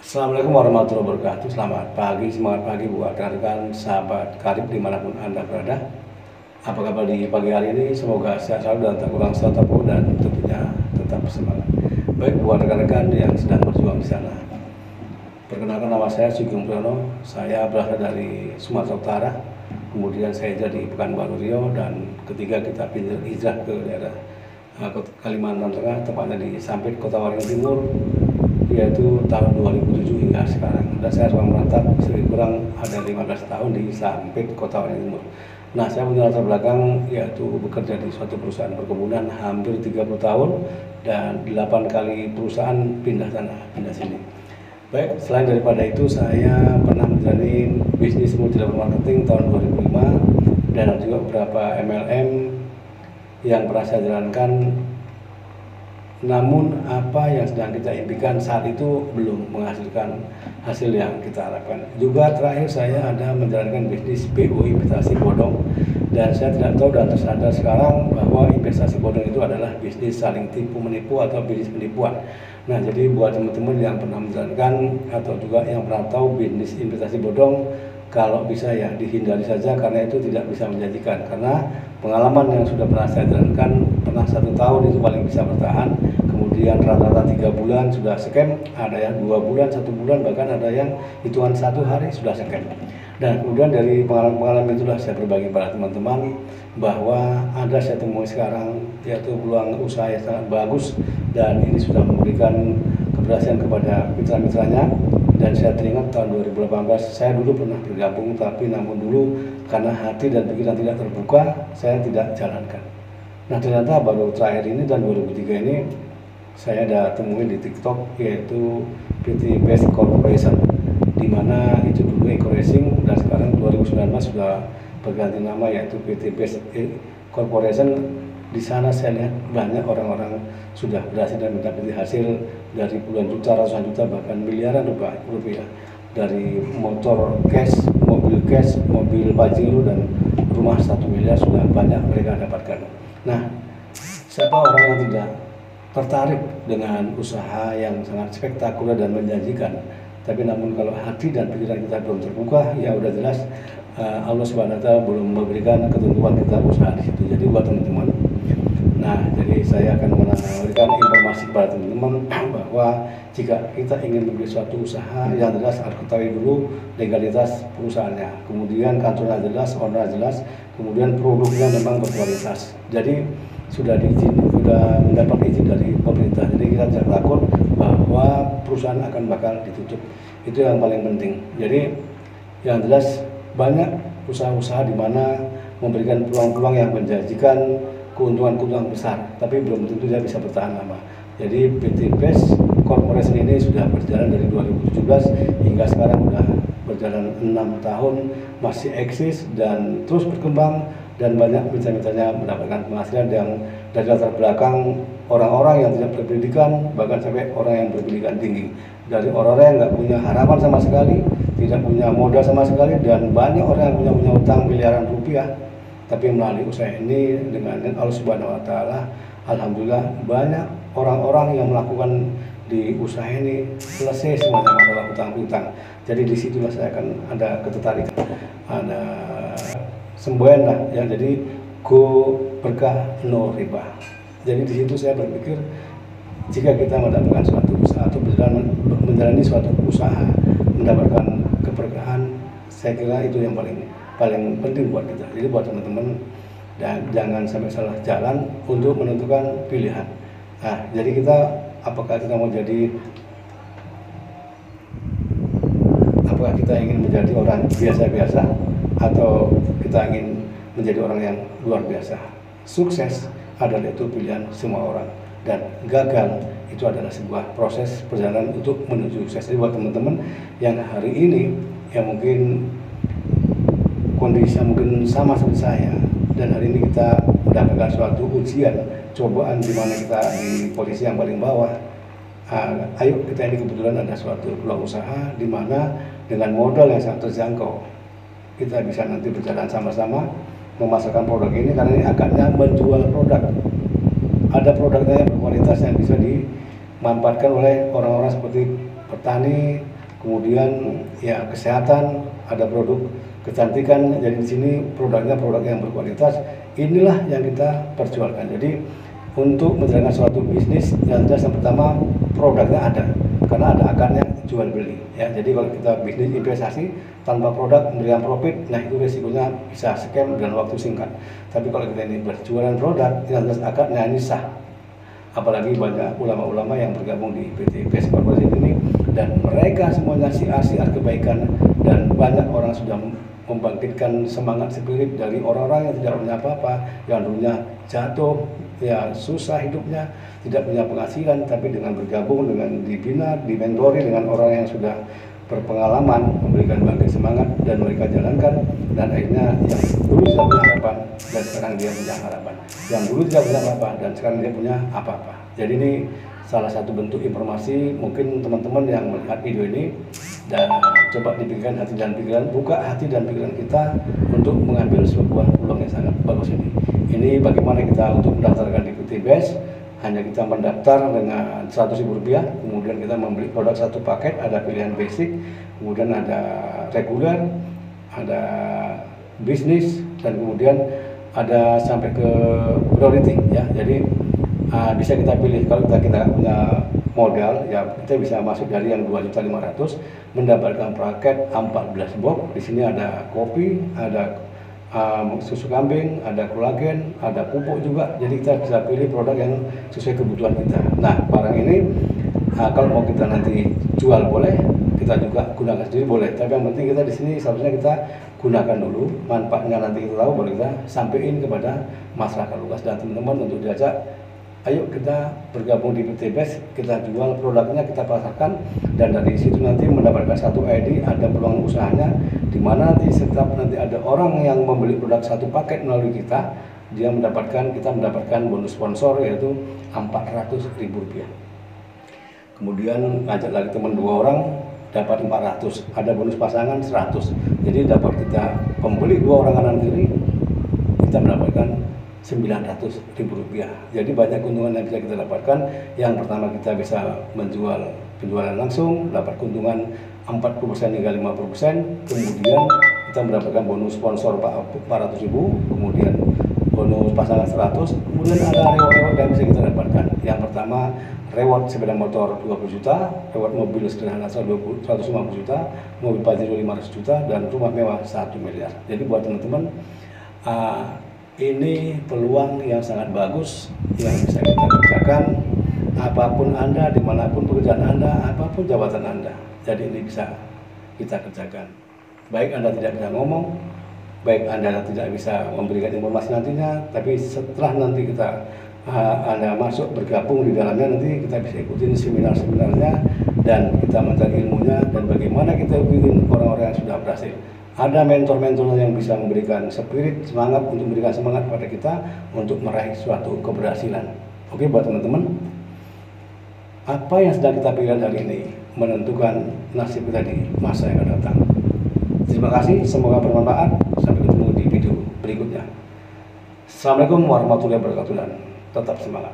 Assalamualaikum warahmatullahi wabarakatuh. Selamat pagi, semangat pagi buat rekan-rekan sahabat karib dimanapun Anda berada. Apa kabar di pagi hari ini? Semoga sehat selalu dan tak kurang suatu apapun dan tentunya tetap semangat. Baik buat rekan-rekan yang sedang berjuang di sana. Perkenalkan, nama saya Sugeng Priyono. Saya berasal dari Sumatera Utara. Kemudian saya jadi Pekanbaru Riau, dan ketiga kita hijrah ke daerah Kalimantan Tengah, tepatnya di Sampit, Kota Waringin Timur, yaitu tahun 2007 hingga sekarang. Dan saya seorang merantau lebih kurang ada 15 tahun di Sampit, Kota Waringin Timur. Nah, saya punya latar belakang yaitu bekerja di suatu perusahaan perkebunan hampir 30 tahun dan 8 kali perusahaan pindah sana, pindah sini. Baik, selain daripada itu saya pernah menjalani bisnis multi level marketing tahun 2005 dan juga beberapa MLM yang pernah saya jalankan. Namun apa yang sedang kita impikan saat itu belum menghasilkan hasil yang kita harapkan. Juga terakhir saya ada menjalankan bisnis PO, investasi bodong, dan saya tidak tahu dan tersadar sekarang bahwa investasi bodong itu adalah bisnis saling tipu menipu atau bisnis penipuan. Nah, jadi buat teman-teman yang pernah menjalankan atau juga yang pernah tahu bisnis investasi bodong, kalau bisa ya dihindari saja, karena itu tidak bisa menjanjikan. Karena pengalaman yang sudah pernah saya jalankan, pernah 1 tahun itu paling bisa bertahan, kemudian rata-rata 3 bulan sudah scam, ada yang 2 bulan, 1 bulan, bahkan ada yang hitungan 1 hari sudah scam. Dan kemudian dari pengalaman itulah saya berbagi pada teman-teman bahwa ada saya temui sekarang yaitu peluang usaha yang sangat bagus, dan ini sudah memberikan keberhasilan kepada mitra-mitranya. Dan saya teringat tahun 2018 saya dulu pernah bergabung, tapi namun dulu karena hati dan pikiran tidak terbuka, saya tidak jalankan. Nah, ternyata baru terakhir ini tahun 2003 ini saya ada temuin di TikTok, yaitu PT Best Corporation, di mana itu dulu Eco Racing dan sekarang 2019 sudah berganti nama yaitu PT Best Corporation. Di sana saya lihat banyak orang-orang sudah berhasil dan mendapat hasil dari puluhan juta, ratusan juta, bahkan miliaran rupiah. Dari motor cash, mobil Pajero, dan rumah 1 miliar sudah banyak mereka dapatkan. Nah, siapa orang yang tidak tertarik dengan usaha yang sangat spektakuler dan menjanjikan? Tapi namun kalau hati dan pikiran kita belum terbuka, ya udah jelas Allah Subhanahu wa Ta'ala belum memberikan ketentuan kita usaha di situ. Jadi buat teman-teman, nah, jadi saya akan memberikan informasi kepada teman-teman bahwa jika kita ingin memiliki suatu usaha yang jelas, harus ketahui dulu legalitas perusahaannya, kemudian kantornya jelas, owner jelas, kemudian produknya memang berkualitas. Jadi sudah mendapat izin dari pemerintah. Jadi kita jangan takut bahwa perusahaan akan bakal ditutup. Itu yang paling penting. Jadi yang jelas banyak usaha-usaha di mana memberikan peluang-peluang yang menjanjikan keuntungan besar, tapi belum tentu dia bisa bertahan lama. Jadi PT Best Corporation ini sudah berjalan dari 2017 hingga sekarang sudah berjalan 6 tahun, masih eksis dan terus berkembang, dan banyak mitra-mitranya mendapatkan penghasilan yang dari latar belakang orang-orang yang tidak berpendidikan, bahkan sampai orang yang berpendidikan tinggi. Dari orang-orang yang nggak punya harapan sama sekali, tidak punya modal sama sekali, dan banyak orang yang punya utang miliaran rupiah. Tapi melalui usaha ini dengan Allah Subhanahu wa Ta'ala, alhamdulillah banyak orang-orang yang melakukan di usaha ini selesai semuanya masalah utang-utang. Jadi disitulah saya akan ada ketertarikan, ada semboyan lah ya. Jadi go berkah no riba. Jadi di situ saya berpikir, jika kita mendapatkan suatu usaha atau menjalani suatu usaha, mendapatkan keberkahan, saya kira itu yang paling penting buat kita. Jadi buat teman-teman, dan jangan sampai salah jalan untuk menentukan pilihan. Nah, jadi apakah kita ingin menjadi orang biasa-biasa atau kita ingin menjadi orang yang luar biasa? Sukses adalah itu pilihan semua orang, dan gagal itu adalah sebuah proses perjalanan untuk menuju sukses. Jadi buat teman-teman yang hari ini yang mungkin kondisinya mungkin sama seperti saya, dan hari ini kita mendapatkan suatu ujian, cobaan di mana kita di posisi yang paling bawah. Ayo, kita ini kebetulan ada suatu peluang usaha di mana dengan modal yang sangat terjangkau, kita bisa nanti berjalan sama-sama memasarkan produk ini, karena ini akadnya menjual produk. Ada produknya yang berkualitas yang bisa dimanfaatkan oleh orang-orang seperti petani, kemudian ya kesehatan, ada produk kecantikan. Jadi di sini produknya produk yang berkualitas. Inilah yang kita perjualkan. Jadi untuk menjalankan suatu bisnis yang jelas, yang pertama produknya ada, karena ada akarnya jual beli ya. Jadi kalau kita bisnis investasi tanpa produk memberikan profit, nah itu resikonya bisa scam dalam waktu singkat. Tapi kalau kita ini berjualan produk yang jelas akarnya ini sah, apalagi banyak ulama-ulama yang bergabung di PT Best Corporation ini, dan mereka semuanya siar kebaikan, dan banyak orang sudah membangkitkan semangat spirit dari orang-orang yang tidak punya apa-apa, yang dulunya jatuh, ya susah hidupnya, tidak punya penghasilan, tapi dengan bergabung, dengan dibina, dimentori dengan orang yang sudah berpengalaman, memberikan bangkit semangat, dan mereka jalankan, dan akhirnya yang dulu tidak punya harapan dan sekarang dia punya harapan, yang dulu tidak punya apa-apa dan sekarang dia punya apa-apa. Jadi ini salah satu bentuk informasi. Mungkin teman-teman yang melihat video ini dan coba dipikirkan hati dan pikiran, buka hati dan pikiran kita untuk mengambil sebuah peluang yang sangat bagus ini. Ini bagaimana kita untuk mendaftarkan di PT Best. Hanya kita mendaftar dengan Rp100.000, kemudian kita membeli produk satu paket, ada pilihan basic, kemudian ada reguler, ada bisnis, dan kemudian ada sampai ke priority ya. Jadi bisa kita pilih. Kalau kita punya modal ya, kita bisa masuk dari yang 2.500.000 mendapatkan paket 14 box. Di sini ada kopi, ada susu kambing, ada kolagen, ada pupuk juga. Jadi kita bisa pilih produk yang sesuai kebutuhan kita. Nah, barang ini kalau mau kita nanti jual boleh, kita juga gunakan sendiri boleh. Tapi yang penting kita di sini seharusnya kita gunakan dulu, manfaatnya nanti kita tahu, baru kita sampaikan kepada masyarakat luas dan teman-teman untuk diajak. Ayo kita bergabung di PT Best, kita jual produknya, kita pasarkan, dan dari situ nanti mendapatkan satu ID, ada peluang usahanya, di mana nanti setiap nanti ada orang yang membeli produk satu paket melalui kita, kita mendapatkan bonus sponsor yaitu Rp400.000. Kemudian ngajak lagi teman 2 orang dapat 400, ada bonus pasangan 100. Jadi dapat kita pembeli 2 orang kanan kiri, kita mendapatkan Rp900.000. Jadi banyak keuntungan yang bisa kita dapatkan. Yang pertama, kita bisa menjual penjualan langsung, dapat keuntungan 40% hingga 50%. Kemudian kita mendapatkan bonus sponsor Rp400.000, kemudian bonus pasangan 100. Kemudian ada reward-reward yang bisa kita dapatkan. Yang pertama, reward sepeda motor 20 juta, reward mobil sederhana 150 juta, mobil Pajero 500 juta, dan rumah mewah 1 miliar. Jadi buat teman-teman, ini peluang yang sangat bagus yang bisa kita kerjakan. Apapun Anda, dimanapun pekerjaan Anda, apapun jabatan Anda, jadi ini bisa kita kerjakan. Baik Anda tidak bisa ngomong, baik Anda tidak bisa memberikan informasi nantinya, tapi setelah nanti Anda masuk bergabung di dalamnya, nanti kita bisa ikutin seminar-seminarnya, dan kita mencari ilmunya, dan bagaimana kita ikutin orang-orang yang sudah berhasil. Ada mentor-mentor yang bisa memberikan spirit, semangat, untuk memberikan semangat pada kita untuk meraih suatu keberhasilan. Oke, buat teman-teman, apa yang sedang kita pikirkan hari ini menentukan nasib kita di masa yang akan datang. Terima kasih, semoga bermanfaat. Sampai ketemu di video berikutnya. Assalamualaikum warahmatullahi wabarakatuh, dan tetap semangat.